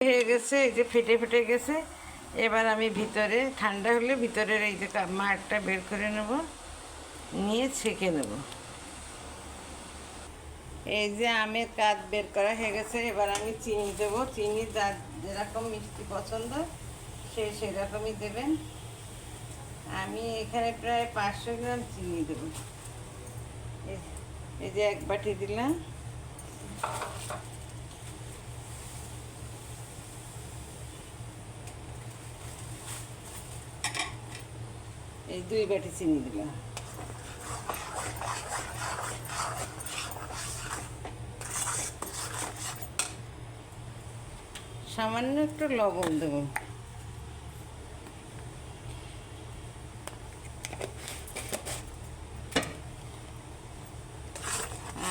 হয়ে গেছে, এই যে ফেটে ফেটে গেছে। এবার আমি ভিতরে ঠান্ডা হলে ভিতরের এই যে মাড়টা বের করে নেব, নিয়ে ছেঁকে নেব। এই যে আমের কাঠ বের করা হয়ে গেছে। এবার আমি চিনি দেবো। চিনি যার যেরকম মিষ্টি পছন্দ সে সেরকমই দেবেন। আমি এখানে প্রায় 500 গ্রাম চিনি দেবো। এই যে 1 বাটি দিলাম। এই 2 বাটি চিনি দিলাম। সামান্য একটু লবণ দেবো।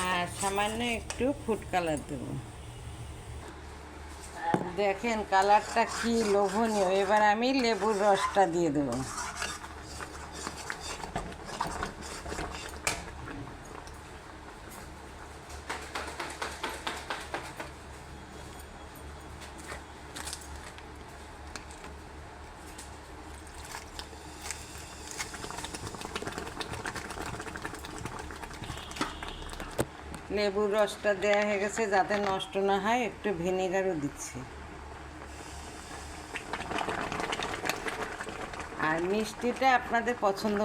আর সামান্য একটু ফুড কালার দেবো। দেখেন কালারটা কি লোভনীয়। এবার আমি লেবুর রসটা দিয়ে দেবো। লেবুর রসটা দেওয়া হয়ে গেছে, যাতে নষ্ট না হয় একটু ভিনেগারও দিচ্ছি। আর মিষ্টিটা আপনাদের পছন্দ।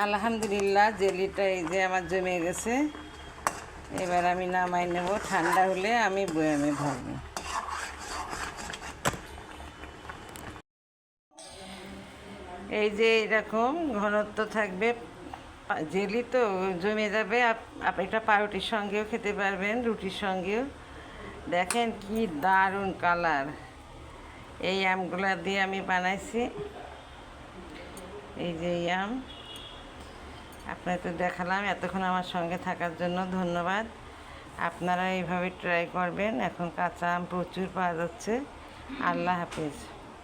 আলহামদুলিল্লাহ, জেলিটা এই যে আমার জমে গেছে। এবার আমি নামাই নেব। ঠান্ডা হলে আমি বয়ামে ভরবো। এই যে এরকম ঘনত্ব থাকবে। জেলি তো জমে যাবে। এটা পাউরুটির সঙ্গেও খেতে পারবেন, রুটির সঙ্গেও। দেখেন কি দারুণ কালার। এই আমগুলা দিয়ে আমি বানাইছি। এই যে এই আম আপনাদের তো দেখালাম। এতক্ষণ আমার সঙ্গে থাকার জন্য ধন্যবাদ। আপনারা এইভাবে ট্রাই করবেন। এখন কাঁচা আম প্রচুর পাওয়া যাচ্ছে। আল্লাহ হাফেজ।